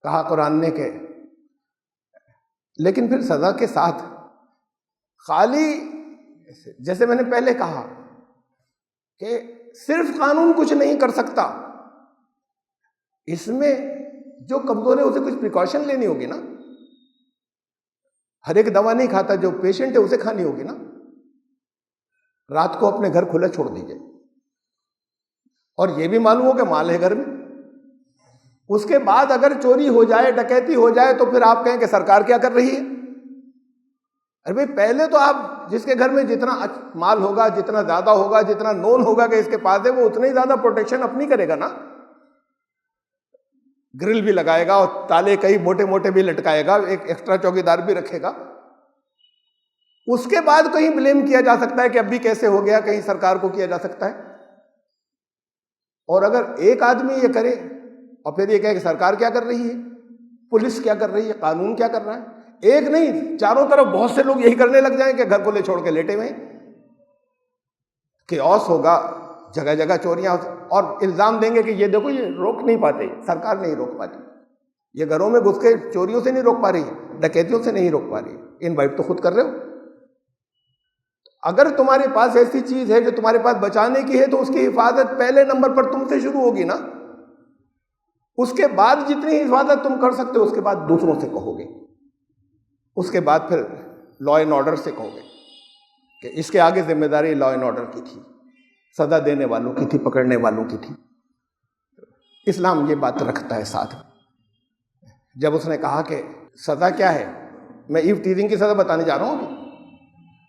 کہا قرآن نے کہ لیکن پھر سزا کے ساتھ خالی، جیسے میں نے پہلے کہا کہ صرف قانون کچھ نہیں کر سکتا، اس میں جو کمزور ہے اسے کچھ پریکاشن لینی ہوگی نا۔ ہر ایک دوا نہیں کھاتا، جو پیشنٹ ہے اسے کھانی ہوگی نا۔ رات کو اپنے گھر کھلا چھوڑ دیجئے، اور یہ بھی معلوم ہو کہ مال ہے گھر میں، اس کے بعد اگر چوری ہو جائے، ڈکیتی ہو جائے، تو پھر آپ کہیں کہ سرکار کیا کر رہی ہے؟ ارے بھائی پہلے تو آپ جس کے گھر میں جتنا مال ہوگا، جتنا زیادہ ہوگا، جتنا نون ہوگا کہ اس کے پاس ہے، وہ اتنا ہی زیادہ پروٹیکشن اپنی کرے گا نا۔ گرل بھی لگائے گا اور تالے کئی موٹے موٹے بھی لٹکائے گا، ایک ایکسٹرا چوکیدار بھی رکھے گا۔ اس کے بعد کہیں بلیم کیا جا سکتا ہے کہ اب بھی کیسے ہو گیا، کہیں سرکار کو کیا جا سکتا ہے۔ اور اگر ایک آدمی یہ کرے اور پھر یہ کہے کہ سرکار کیا کر رہی ہے، پولیس کیا کر رہی ہے، قانون کیا کر رہا ہے، ایک نہیں چاروں طرف بہت سے لوگ یہی کرنے لگ جائیں کہ گھر کو لے چھوڑ کے لیٹے ہوئے، کیوس ہوگا، جگہ جگہ چوریاں، اور الزام دیں گے کہ یہ دیکھو یہ روک نہیں پاتے، سرکار نہیں روک پاتی، یہ گھروں میں گھس کے چوریوں سے نہیں روک پا رہی، ڈکیتیوں سے نہیں روک پا رہی، انوائٹ تو خود کر رہے ہو۔ اگر تمہارے پاس ایسی چیز ہے جو تمہارے پاس بچانے کی ہے تو اس کی حفاظت پہلے نمبر پر تم سے شروع ہوگی نا۔ اس کے بعد جتنی حفاظت تم کر سکتے ہو اس کے بعد دوسروں سے کہو گے، اس کے بعد پھر لا اینڈ آرڈر سے کہو گے کہ اس کے آگے ذمہ داری لا اینڈ آرڈر کی تھی، سزا دینے والوں کی تھی، پکڑنے والوں کی تھی۔ اسلام یہ بات رکھتا ہے ساتھ میں۔ جب اس نے کہا کہ سزا کیا ہے، میں ایو ٹیزنگ کی سزا بتانے جا رہا ہوں ابھی،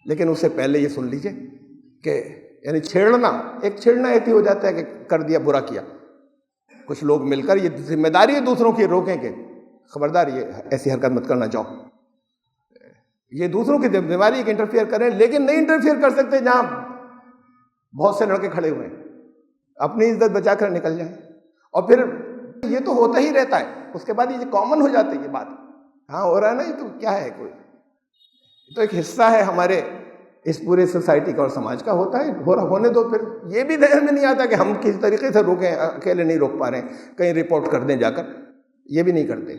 لیکن اس سے پہلے یہ سن لیجئے کہ یعنی چھیڑنا، ایک چھیڑنا ایسی ہو جاتا ہے کہ کر دیا، برا کیا، کچھ لوگ مل کر یہ ذمہ داری ہے دوسروں کی روکیں کہ خبردار یہ ایسی حرکت مت کرنا، جاؤ، یہ دوسروں کی ذمہ داری ہے کہ انٹرفیئر کریں، لیکن نہیں انٹرفیئر کر سکتے جہاں بہت سے لڑکے کھڑے ہوئے ہیں، اپنی عزت بچا کر نکل جائیں۔ اور پھر یہ تو ہوتا ہی رہتا ہے، اس کے بعد یہ کامن ہو جاتی ہے یہ بات، ہاں ہو رہا ہے نا، یہ تو کیا ہے، کوئی تو ایک حصہ ہے ہمارے اس پورے سوسائٹی کا اور سماج کا، ہوتا ہے، ہونے دو۔ پھر یہ بھی ذہن میں نہیں آتا کہ ہم کس طریقے سے روکیں، اکیلے نہیں روک پا رہے ہیں، کہیں رپورٹ کر دیں جا کر، یہ بھی نہیں کرتے۔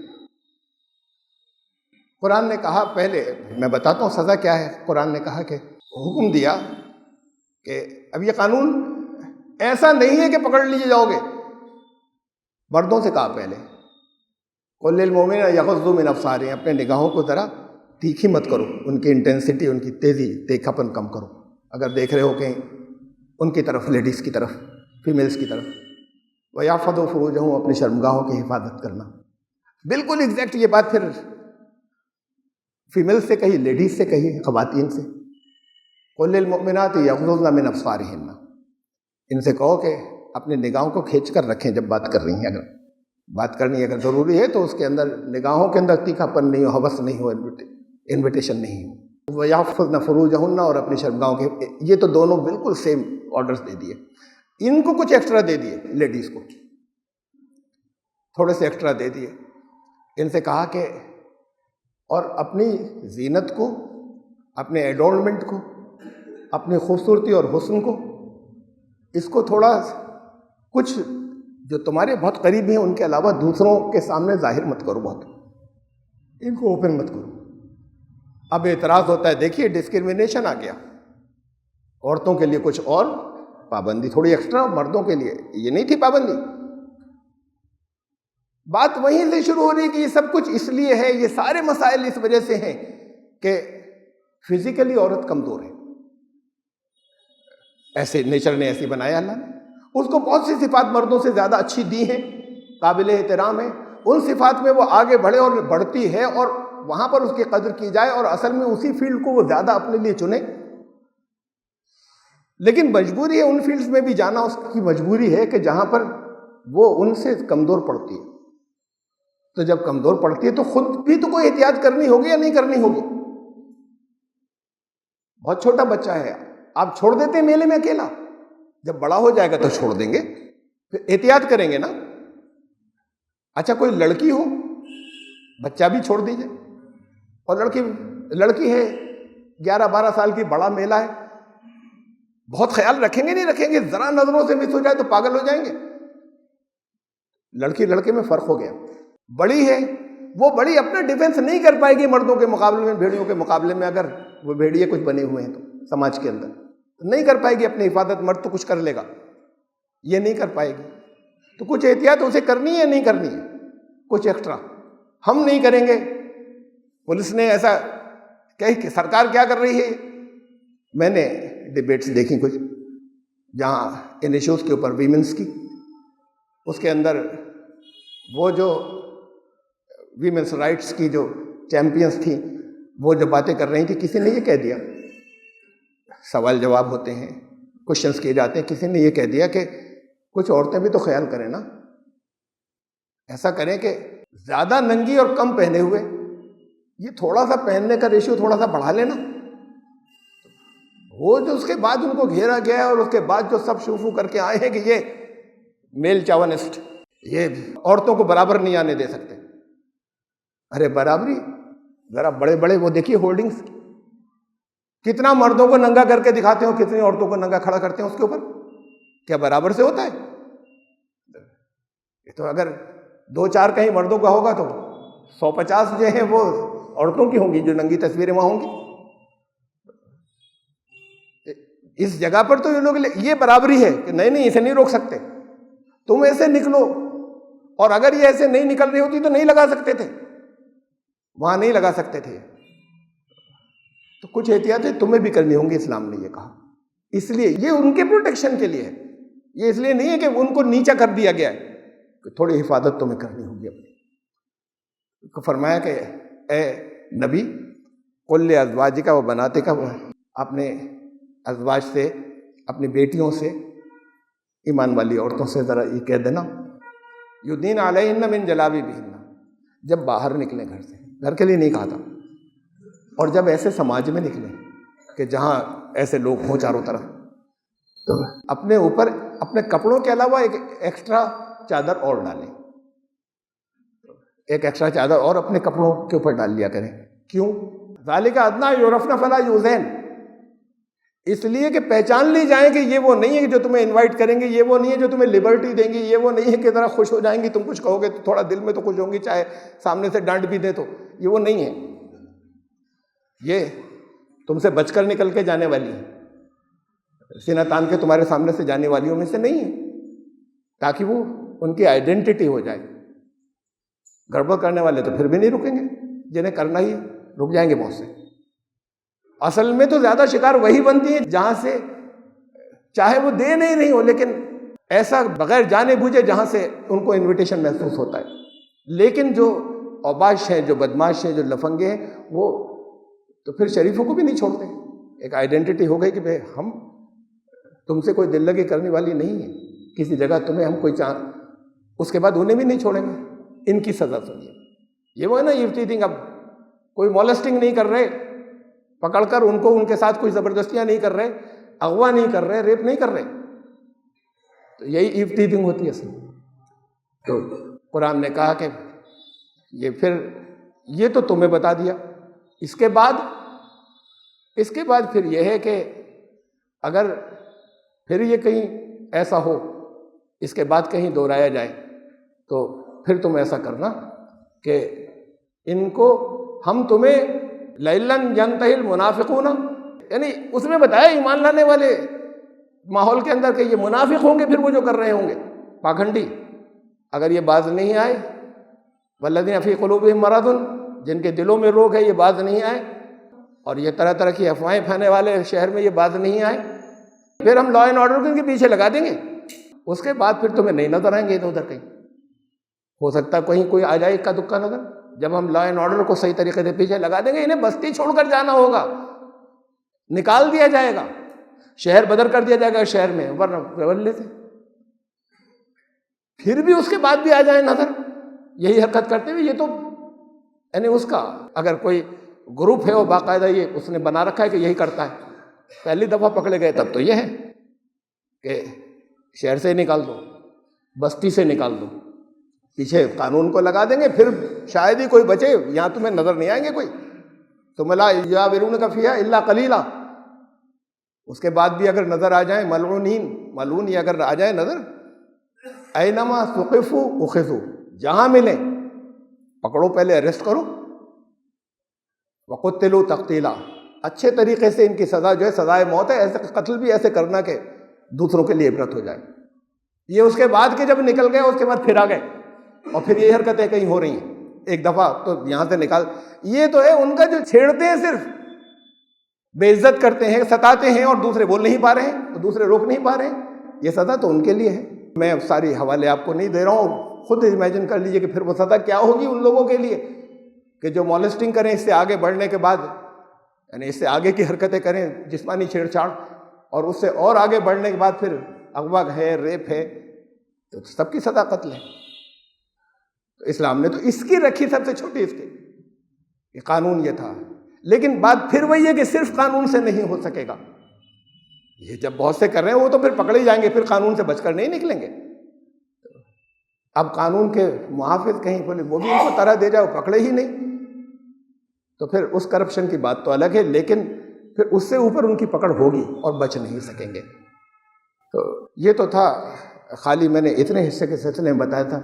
قرآن نے کہا، پہلے میں بتاتا ہوں سزا کیا ہے۔ قرآن نے کہا کہ حکم دیا کہ اب یہ قانون ایسا نہیں ہے کہ پکڑ لیے جاؤ گے، مردوں سے کہا پہلے، قل للمؤمنین یغضوا من ابصارہم، اپنے نگاہوں کو ذرا تیکھی مت کرو، ان کی انٹینسٹی، ان کی تیزی، دیکھاپن کم کرو، اگر دیکھ رہے ہو کہ ان کی طرف، لیڈیز کی طرف، فیمیلز کی طرف، وَيَحْفَظُوا فُرُوجَهُمْ، اپنی شرمگاہوں کی حفاظت کرنا۔ بالکل ایگزیکٹ یہ بات پھر فیمیل سے کہی، لیڈیز سے کہی، خواتین سے، قُلْ لِلْمُؤْمِنَاتِ يَغْضُضْنَ مِنْ أَبْصَارِهِنَّ، ان سے کہو کہ اپنے نگاہوں کو کھینچ کر رکھیں جب بات کر رہی ہیں، اگر بات کرنی اگر ضروری ہے تو اس کے اندر نگاہوں کے اندر تیکھاپن نہیں ہو، ہوس نہیں ہو، انویٹیشن نہیں ہو۔ وَيَحْفَظْنَ فُرُوجَهُنَّ، اور اپنی شرمگاہوں کے، یہ تو دونوں بالکل سیم آرڈرز دے دیے، ان کو کچھ ایکسٹرا دے دیے، لیڈیز کو تھوڑے سے ایکسٹرا دے دیے، ان سے کہا کہ اور اپنی زینت کو، اپنے ایڈورنمنٹ کو، اپنی خوبصورتی اور حسن کو، اس کو تھوڑا کچھ جو تمہارے بہت قریب ہیں ان کے علاوہ دوسروں کے سامنے ظاہر مت کرو، بہت ان کو اوپن مت کرو۔ اب اعتراض ہوتا ہے، دیکھیے ڈسکرمنیشن آ گیا، عورتوں کے لیے کچھ اور پابندی تھوڑی ایکسٹرا، مردوں کے لیے یہ نہیں تھی پابندی۔ بات وہیں سے شروع ہو رہی کہ یہ سب کچھ اس لیے ہے، یہ سارے مسائل اس وجہ سے ہیں کہ فزیکلی عورت کمزور ہے، ایسے نیچر نے ایسی بنایا اللہ نے، اس کو بہت سی صفات مردوں سے زیادہ اچھی دی ہیں، قابل احترام ہے، ان صفات میں وہ آگے بڑھے اور بڑھتی ہے، اور وہاں پر اس کی قدر کی جائے، اور اصل میں اسی فیلڈ کو وہ زیادہ اپنے لیے چنے۔ لیکن مجبوری ہے ان فیلڈز میں بھی جانا، اس کی مجبوری ہے کہ جہاں پر وہ ان سے کمزور پڑتی ہے، تو جب کمزور پڑتی ہے تو خود بھی تو کوئی احتیاط کرنی ہوگی یا نہیں کرنی ہوگی۔ بہت چھوٹا بچہ ہے، آپ چھوڑ دیتے ہیں میلے میں اکیلا، جب بڑا ہو جائے گا تو چھوڑ دیں گے، پھر احتیاط کریں گے نا۔ اچھا کوئی لڑکی ہو، بچہ بھی چھوڑ دیجیے، اور لڑکی ہے 11-12 سال کی، بڑا میلہ ہے، بہت خیال رکھیں گے نہیں رکھیں گے، ذرا نظروں سے مس ہو جائے تو پاگل ہو جائیں گے۔ لڑکی لڑکے میں فرق ہو گیا۔ بڑی ہے، وہ بڑی اپنا ڈیفنس نہیں کر پائے گی مردوں کے مقابلے میں، بھیڑیوں کے مقابلے میں، اگر وہ بھیڑیے کچھ بنے ہوئے ہیں تو سماج کے اندر نہیں کر پائے گی اپنی حفاظت۔ مرد تو کچھ کر لے گا، یہ نہیں کر پائے گی، تو کچھ احتیاط اسے کرنی ہے نہیں کرنی ہے، کچھ ایکسٹرا ہم نہیں کریں گے۔ پولیس نے ایسا کہ سرکار کیا کر رہی ہے، میں نے ڈیبیٹس دیکھی کچھ جہاں ان ایشوز کے اوپر ویمنس کی، اس کے اندر وہ جو ویمنس رائٹس کی جو چیمپئنس تھیں وہ جو باتیں کر رہی تھیں، کسی نے یہ کہہ دیا، سوال جواب ہوتے ہیں، کوشچنس کیے جاتے ہیں، کسی نے یہ کہہ دیا کہ کچھ عورتیں بھی تو خیال کریں نا، ایسا کریں کہ زیادہ ننگی اور کم پہنے ہوئے، یہ تھوڑا سا پہننے کا ریشیو تھوڑا سا بڑھا لینا۔ وہ جو اس کے بعد ان کو گھیرا گیا ہے، اور اس کے بعد جو سب شوفو کر کے آئے ہیں کہ یہ میل چاونسٹ، یہ عورتوں کو برابر نہیں آنے دے سکتے۔ ارے برابری، ذرا بڑے بڑے وہ دیکھیے ہولڈنگز، کتنا مردوں کو ننگا کر کے دکھاتے ہو، کتنی عورتوں کو ننگا کھڑا کرتے ہیں اس کے اوپر، کیا برابر سے ہوتا ہے؟ یہ تو اگر 2-4 کہیں مردوں کا ہوگا تو 150 جو ہیں وہ عورتوں کی ہوں گی، جو ننگی تصویریں وہاں ہوں گی۔ اس جگہ پر تو یہ لوگ یہ برابری ہے کہ نہیں اسے نہیں روک سکتے، تم ایسے نکلو، اور اگر یہ ایسے نہیں نکل رہی ہوتی تو نہیں لگا سکتے تھے، وہاں نہیں لگا سکتے تھے۔ تو کچھ احتیاطیں تمہیں بھی کرنی ہوں گی، اسلام نے یہ کہا، اس لیے یہ ان کے پروٹیکشن کے لیے ہے، یہ اس لیے نہیں ہے کہ ان کو نیچا کر دیا گیا ہے، کہ تھوڑی حفاظت تمہیں کرنی ہوگی اپنی۔ فرمایا کہ اے نبی قل لازواجک و بناتک، اپنے ازواج سے، اپنی بیٹیوں سے، ایمان والی عورتوں سے ذرا یہ کہہ دینا، یدین علیہن من جلابیبہن، جب باہر نکلیں گھر سے، گھر کے لیے نہیں کہا تھا، اور جب ایسے سماج میں نکلیں کہ جہاں ایسے لوگ ہوں چاروں طرف، تو اپنے اوپر اپنے کپڑوں کے علاوہ ایک ایکسٹرا چادر اور ڈالیں، ایک ایکسٹرا چادر اور اپنے کپڑوں کے اوپر ڈال لیا کریں۔ کیوں؟ ذالک ادنیٰ یعرفن فلا یؤذین، اس لیے کہ پہچان لی جائیں کہ یہ وہ نہیں ہے جو تمہیں انوائٹ کریں گے، یہ وہ نہیں ہے جو تمہیں لبرٹی دیں گی، یہ وہ نہیں ہے کہ ذرا خوش ہو جائیں گی، تم کچھ کہو گے تو تھوڑا دل میں تو خوش ہوں گی، چاہے سامنے سے ڈانٹ بھی دیں تو، یہ وہ نہیں ہے، یہ تم سے بچ کر نکل کے جانے والی ہے، سینہ تان کے تمہارے سامنے سے جانے والیوں میں سے نہیں ہے، تاکہ وہ ان کی آئیڈینٹی ہو جائے۔ گڑبڑ کرنے والے تو پھر بھی نہیں رکیں گے، جنہیں کرنا ہی رک جائیں گے بہت سے۔ اصل میں تو زیادہ شکار وہی بنتی ہیں جہاں سے چاہے وہ دے نہیں رہی ہو، لیکن ایسا بغیر جانے بوجھے جہاں سے ان کو انویٹیشن محسوس ہوتا ہے۔ لیکن جو اوباش ہیں، جو بدماش ہیں، جو لفنگے ہیں، وہ تو پھر شریفوں کو بھی نہیں چھوڑتے۔ ایک آئیڈینٹی ہو گئی کہ بھئی ہم تم سے کوئی دل لگی کرنے والی نہیں ہے، کسی جگہ تمہیں ہم کوئی اس کے بعد انہیں بھی نہیں چھوڑیں گے۔ ان کی سزا سنیے، یہ وہ ہے نا ایوٹیزنگ، اب کوئی مولسٹنگ نہیں کر رہے پکڑ کر ان کو، ان کے ساتھ کوئی زبردستیاں نہیں کر رہے، اغوا نہیں کر رہے، ریپ نہیں کر رہے، تو یہی ایوٹیزنگ ہوتی ہے اصل۔ تو قرآن نے کہا کہ یہ پھر یہ تو تمہیں بتا دیا، اس کے بعد پھر یہ ہے کہ اگر پھر یہ کہیں ایسا ہو، اس کے بعد کہیں دہرایا جائے، تو پھر تم ایسا کرنا کہ ان کو ہم تمہیں لَإِلَّنْ يَنْتَهِ الْمُنَافِقُونَ، یعنی اس میں بتایا ایمان لانے والے ماحول کے اندر کہ یہ منافق ہوں گے، پھر وہ جو کر رہے ہوں گے پاکھنڈی، اگر یہ باز نہیں آئے، وَالَّذِينَ فِي قُلُوبِهِم مَرَضٌ، جن کے دلوں میں روگ ہے، یہ باز نہیں آئے، اور یہ طرح طرح کی افواہیں پھیلانے والے شہر میں یہ باز نہیں آئے، پھر ہم لا اینڈ آرڈر کو ان کے پیچھے لگا دیں گے، اس کے بعد پھر تمہیں نہیں نظر آئیں گے ادھر ادھر کہیں، ہو سکتا ہے کہیں کوئی آ جائے اکا دکا نظر، جب ہم لا اینڈ آرڈر کو صحیح طریقے سے پیچھے لگا دیں گے، انہیں بستی چھوڑ کر جانا ہوگا، نکال دیا جائے گا، شہر بدر کر دیا جائے گا شہر میں، ورنہ رولے سے پھر بھی اس کے بعد بھی آ جائیں نظر یہی حرکت کرتے ہوئے، یہ تو یعنی اس کا اگر کوئی گروپ ہے وہ باقاعدہ یہ اس نے بنا رکھا ہے کہ یہی کرتا ہے، پہلی دفعہ پکڑے گئے تب تو یہ ہے، کہ شہر سے نکال دو، بستی سے نکال دو، پیچھے قانون کو لگا دیں گے، پھر شاید ہی کوئی بچے، یہاں تمہیں نظر نہیں آئیں گے کوئی، تم لا یجاورونک فیہا الا قلیلا، اس کے بعد بھی اگر نظر آ جائیں ملعون ہی اگر آ جائے نظر، اینما ثقفوا اخذوا، جہاں ملیں پکڑو، پہلے اریسٹ کرو، وقتلوا تقتیلا، اچھے طریقے سے ان کی سزا جو ہے سزائے موت ہے، ایسے قتل بھی ایسے کرنا کہ دوسروں کے لیے عبرت ہو جائے۔ یہ اس کے بعد کہ جب نکل گئے اس کے بعد پھر آ گئے، اور پھر یہ حرکتیں کہیں ہو رہی ہیں، ایک دفعہ تو یہاں سے نکال، یہ تو ہے ان کا جو چھیڑتے ہیں، صرف بے عزت کرتے ہیں، ستاتے ہیں، اور دوسرے بول نہیں پا رہے ہیں، دوسرے روک نہیں پا رہے ہیں، یہ سزا تو ان کے لیے ہے۔ میں اب ساری حوالے آپ کو نہیں دے رہا ہوں، خود امیجن کر لیجئے کہ پھر وہ سزا کیا ہوگی ان لوگوں کے لیے کہ جو مولسٹنگ کریں، اس سے آگے بڑھنے کے بعد، یعنی اس سے آگے کی حرکتیں کریں، جسمانی چھیڑ چھاڑ، اور اس سے اور آگے بڑھنے کے بعد پھر اغوا ہے، ریپ ہے، تو سب کی سزا قتل ہے۔ تو اسلام نے تو اس کی رکھی سب سے چھوٹی، اس کی یہ قانون یہ تھا، لیکن بات پھر وہی ہے کہ صرف قانون سے نہیں ہو سکے گا، یہ جب بہت سے کر رہے ہیں وہ تو پھر پکڑے جائیں گے، پھر قانون سے بچ کر نہیں نکلیں گے۔ اب قانون کے محافظ کہیں بولے وہ بھی ان کو طرح دے جائے، وہ پکڑے ہی نہیں، تو پھر اس کرپشن کی بات تو الگ ہے، لیکن پھر اس سے اوپر ان کی پکڑ ہوگی اور بچ نہیں سکیں گے۔ تو یہ تو تھا، خالی میں نے اتنے حصے کے سلسلے میں بتایا تھا،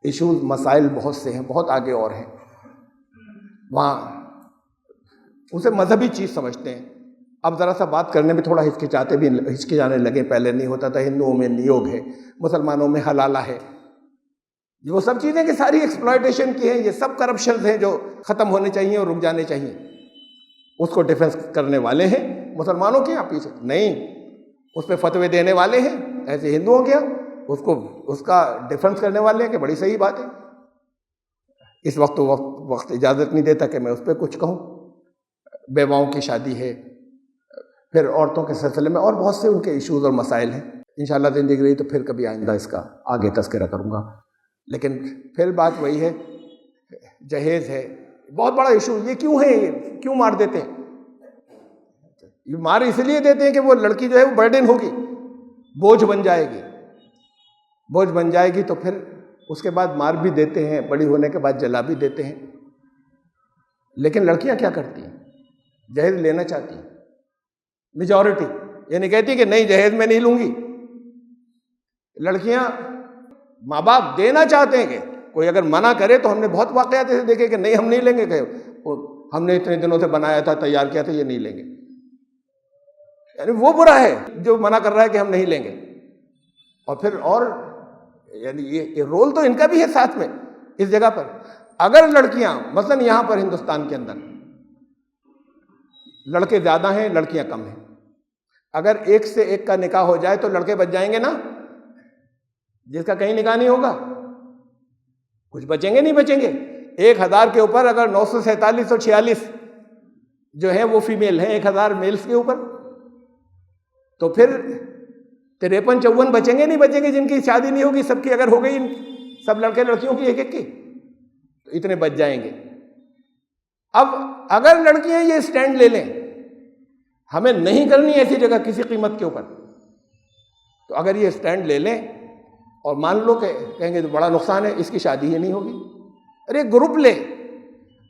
ایشوز مسائل بہت سے ہیں، بہت آگے اور ہیں، وہاں اسے مذہبی چیز سمجھتے ہیں۔ اب ذرا سا بات کرنے میں تھوڑا ہچکچانے لگے، پہلے نہیں ہوتا تھا، ہندوؤں میں نیوگ ہے، مسلمانوں میں حلالہ ہے، یہ وہ سب چیزیں کہ ساری ایکسپلائٹیشن کی ہیں، یہ سب کرپشنز ہیں جو ختم ہونے چاہیے اور رک جانے چاہیے، اس کو ڈیفنس کرنے والے ہیں مسلمانوں کے یہاں، پیچھے نہیں، اس پہ فتوے دینے والے ہیں ایسے ہندوؤں کے یہاں، اس کا ڈیفنس کرنے والے ہیں کہ بڑی صحیح بات ہے۔ اس وقت اجازت نہیں دیتا کہ میں اس پہ کچھ کہوں۔ بیواؤں کی شادی ہے، پھر عورتوں کے سلسلے میں اور بہت سے ان کے ایشوز اور مسائل ہیں، انشاءاللہ زندگی رہی تو پھر کبھی آئندہ اس کا آگے تذکرہ کروں گا۔ لیکن پھر بات وہی ہے، جہیز ہے بہت بڑا ایشو، یہ کیوں ہے، یہ کیوں مار دیتے ہیں؟ یہ مار اس لیے دیتے ہیں کہ وہ لڑکی جو ہے وہ برڈن ہوگی، بوجھ بن جائے گی، بوجھ بن جائے گی، تو پھر اس کے بعد مار بھی دیتے ہیں، بڑی ہونے کے بعد جلا بھی دیتے ہیں۔ لیکن لڑکیاں کیا کرتی ہیں؟ جہیز لینا چاہتی ہیں، میجورٹی یہ نہیں کہتی کہ نہیں جہیز میں نہیں لوں گی، لڑکیاں ماں باپ دینا چاہتے ہیں، کہ کوئی اگر منع کرے تو ہم نے بہت واقعات ایسے دیکھے کہ نہیں ہم نہیں لیں گے، کہ ہم نے اتنے دنوں سے بنایا تھا، تیار کیا تھا، یہ نہیں لیں گے، یعنی وہ برا ہے جو منع کر رہا ہے کہ ہم نہیں لیں گے۔ اور پھر اور یعنی یہ رول تو ان کا بھی ہے ساتھ میں اس جگہ پر۔ اگر لڑکیاں مثلا یہاں پر ہندوستان کے اندر لڑکے زیادہ ہیں، لڑکیاں کم ہیں، اگر ایک سے ایک کا نکاح ہو جائے تو لڑکے بچ جائیں گے نا، جس کا کہیں نکاح نہیں ہوگا کچھ بچیں گے نہیں بچیں گے۔ 1000 کے اوپر اگر 947 اور 46 جو ہیں وہ فیمیل ہیں 1000 میلز کے اوپر، تو پھر 53 54 بچیں گے نہیں بچیں گے جن کی شادی نہیں ہوگی، سب کی اگر ہو گئی سب لڑکے لڑکیوں کی ایک ایک کی، تو اتنے بچ جائیں گے۔ اب اگر لڑکیاں یہ سٹینڈ لے لیں ہمیں نہیں کرنی ایسی جگہ کسی قیمت کے اوپر، تو اگر یہ سٹینڈ لے لیں اور مان لو کہ کہیں گے تو بڑا نقصان ہے، اس کی شادی ہی نہیں ہوگی۔ ارے گروپ لے،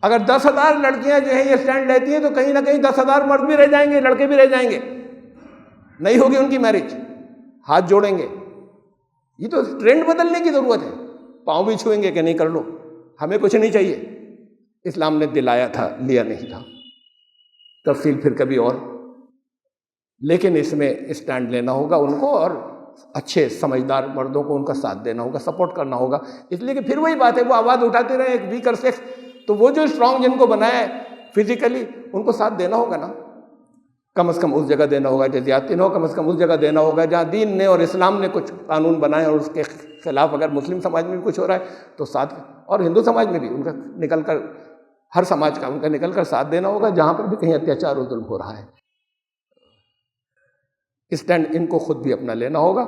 اگر 10,000 لڑکیاں جو ہیں یہ سٹینڈ لیتی ہیں تو کہیں نہ کہیں 10,000 مرد بھی رہ جائیں گے، لڑکے بھی رہ جائیں گے، نہیں ہوگی ان کی میرج، ہاتھ جوڑیں گے۔ یہ تو ٹرینڈ بدلنے کی ضرورت ہے، پاؤں بھی چھوئیں گے کہ نہیں کر لو، ہمیں کچھ نہیں چاہیے۔ اسلام نے دلایا تھا، لیا نہیں تھا، تفصیل پھر کبھی اور، لیکن اس میں اسٹینڈ لینا ہوگا ان کو، اور اچھے سمجھدار مردوں کو ان کا ساتھ دینا ہوگا، سپورٹ کرنا ہوگا۔ اس لیے کہ پھر وہی بات ہے، وہ آواز اٹھاتے رہے ایک ویکر سیکس، تو وہ جو اسٹرانگ جن کو بنایا ہے فزیکلی ان کو ساتھ دینا ہوگا نا، کم از کم اس جگہ دینا ہوگا جہاں زیادتی نہ ہو، کم از کم اس جگہ دینا ہوگا جہاں دین نے اور اسلام نے کچھ قانون بنائے، اور اس کے خلاف اگر مسلم سماج میں بھی کچھ ہو رہا ہے تو ساتھ، اور ہندو سماج میں بھی ان کا نکل کر، ہر سماج کا ان کا نکل کر ساتھ دینا ہوگا جہاں پر بھی کہیں اتیاچار و ظلم ہو رہا ہے۔ اسٹینڈ ان کو خود بھی اپنا لینا ہوگا۔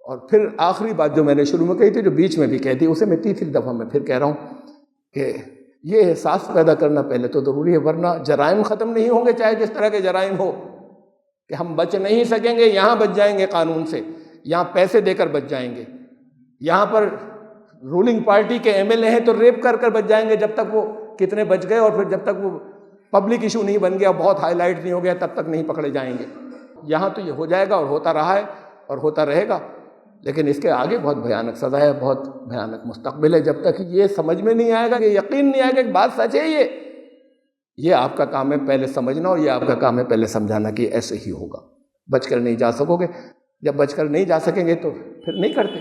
اور پھر آخری بات جو میں نے شروع میں کہی تھی، جو بیچ میں بھی کہہ دی، اسے میں تیسری دفعہ میں پھر کہہ رہا ہوں کہ یہ احساس پیدا کرنا پہلے تو ضروری ہے، ورنہ جرائم ختم نہیں ہوں گے، چاہے جس طرح کے جرائم ہو۔ کہ ہم بچ نہیں سکیں گے، یہاں بچ جائیں گے قانون سے، یہاں پیسے دے کر بچ جائیں گے، یہاں پر رولنگ پارٹی کے ایم ایل اے ہیں تو ریپ کر کر بچ جائیں گے، جب تک وہ کتنے بچ گئے، اور پھر جب تک وہ پبلک ایشو نہیں بن گیا، بہت ہائی لائٹ نہیں ہو گیا، تب تک نہیں پکڑے جائیں گے۔ یہاں تو یہ ہو جائے گا اور ہوتا رہا ہے اور ہوتا رہے گا، لیکن اس کے آگے بہت بھیانک سزا ہے، بہت بھیانک مستقبل ہے، جب تک یہ سمجھ میں نہیں آئے گا، کہ یقین نہیں آئے گا کہ بات سچ ہے۔ یہ آپ کا کام ہے پہلے سمجھنا، اور یہ آپ کا کام ہے پہلے سمجھانا کہ ایسے ہی ہوگا، بچ کر نہیں جا سکو گے۔ جب بچ کر نہیں جا سکیں گے تو پھر نہیں کرتے۔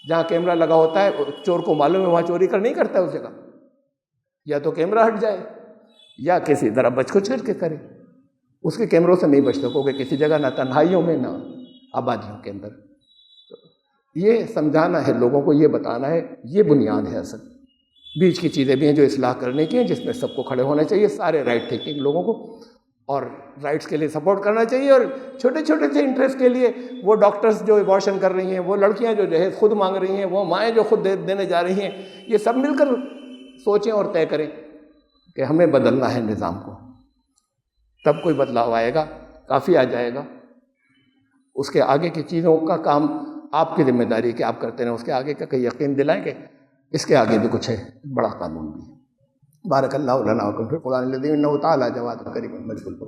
جہاں کیمرہ لگا ہوتا ہے چور کو معلوم ہے وہاں چوری کر نہیں کرتا ہے اس جگہ، یا تو کیمرہ ہٹ جائے یا کسی طرح بچ کچھ کر کے کرے، اس کے کیمروں سے نہیں بچ سکو گے کسی جگہ، نہ تنہائیوں میں نہ آبادیوں کے اندر۔ یہ سمجھانا ہے لوگوں کو، یہ بتانا ہے، یہ بنیاد ہے اصل۔ بیچ کی چیزیں بھی ہیں جو اصلاح کرنے کی ہیں، جس میں سب کو کھڑے ہونا چاہیے، سارے رائٹ ٹیکنگ لوگوں کو، اور رائٹس کے لیے سپورٹ کرنا چاہیے، اور چھوٹے چھوٹے سے انٹرسٹ کے لیے وہ ڈاکٹرز جو ایبارشن کر رہی ہیں، وہ لڑکیاں جو جہیز خود مانگ رہی ہیں، وہ مائیں جو خود دینے جا رہی ہیں، یہ سب مل کر سوچیں اور طے کریں کہ ہمیں بدلنا ہے نظام کو، تب کوئی بدلاؤ آئے گا، کافی آ جائے گا۔ اس کے آگے کی چیزوں کا کام آپ کی ذمہ داری کہ آپ کرتے رہیں، اس کے آگے کا کہ یقین دلائیں کہ اس کے آگے بھی کچھ ہے، بڑا قانون بھی ہے۔ بارک اللہ لنا و لکم فی القرآن العظیم انہ تعالی جواد کریم مجید۔